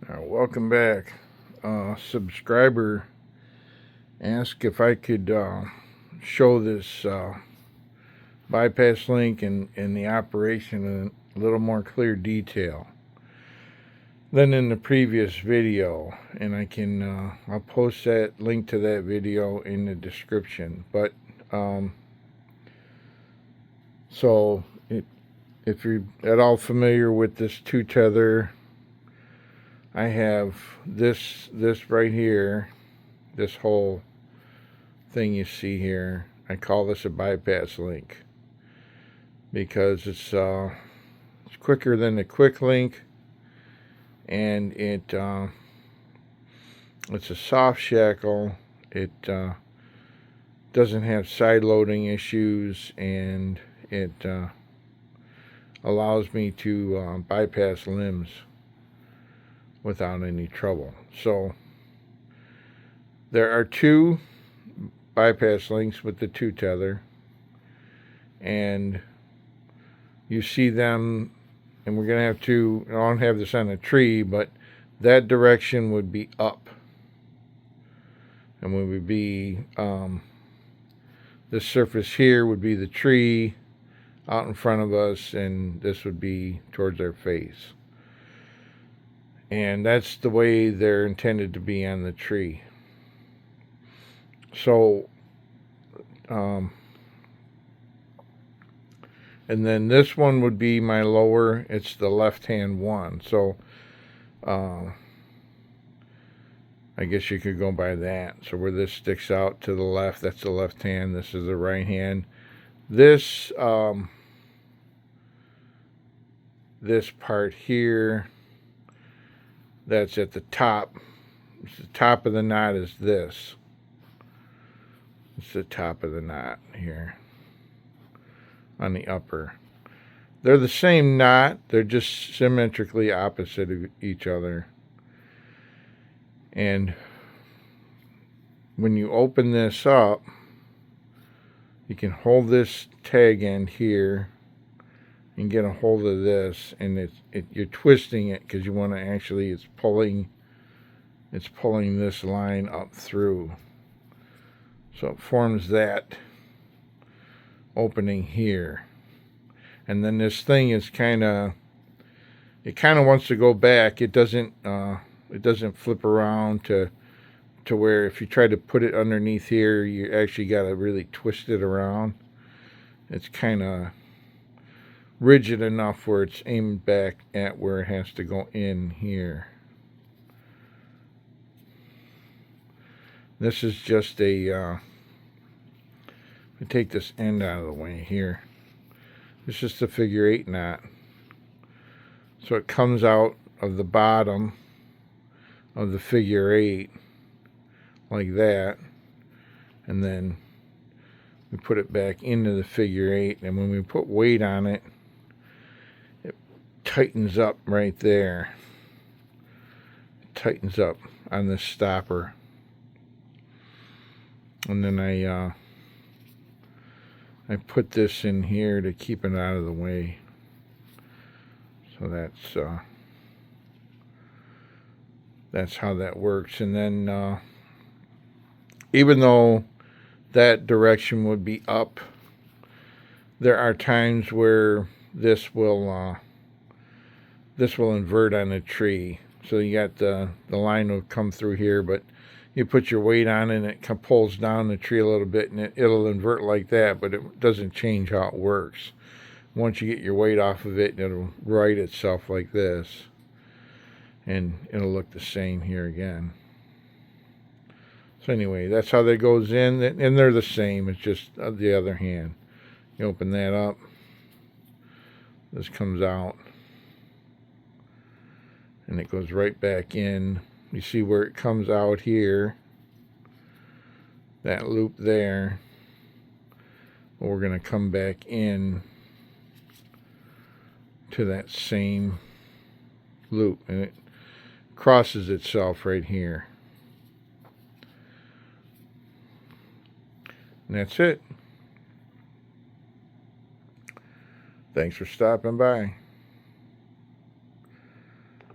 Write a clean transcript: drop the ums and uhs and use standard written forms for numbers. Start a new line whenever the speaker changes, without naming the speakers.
Welcome back. Subscriber asked if I could show this bypass link and the operation in a little more clear detail than in the previous video, and I'll post that link to that video in the description. But if you're at all familiar with this two tether, I have this right here, this whole thing you see here. I call this a bypass link because it's quicker than the quick link, and it's a soft shackle. It doesn't have side loading issues, and it allows me to bypass limbs without any trouble. So there are two bypass links with the two tether, and you see them, and we're going to have to, I don't have this on a tree, but that direction would be up, and we would be this surface here would be the tree out in front of us, and this would be towards our face. And that's the way they're intended to be on the tree. So, and then this one would be my lower, it's the left-hand one. So, I guess you could go by that. So where this sticks out to the left, that's the left hand. This is the right hand. This, this part here, that's at the top. The top of the knot is this. It's the top of the knot here on the upper. They're the same knot. They're just symmetrically opposite of each other. And when you open this up, you can hold this tag end here and get a hold of this, and you're twisting it because you want to actually, it's pulling this line up through. So it forms that opening here. And then this thing is it kind of wants to go back. It doesn't flip around to where if you try to put it underneath here, you actually got to really twist it around. It's kind of rigid enough where it's aimed back at where it has to go in here. This is just a take this end out of the way here. It's just a figure 8 knot. So it comes out of the bottom of the figure 8 like that, and then we put it back into the figure 8, and when we put weight on it, it tightens up right there. It tightens up on this stopper. And then I put this in here to keep it out of the way. So that's how that works. And then even though that direction would be up, there are times where this will invert on the tree. So you got the line will come through here, but you put your weight on it and it pulls down the tree a little bit, and it'll invert like that, but it doesn't change how it works. Once you get your weight off of it, it'll right itself like this, and it'll look the same here again. So anyway, that's how that goes in, and they're the same. It's just the other hand. You open that up, this comes out, and it goes right back in. You see where it comes out here, that loop there. Well, we're going to come back in to that same loop, and it crosses itself right here. And that's it. Thanks for stopping by.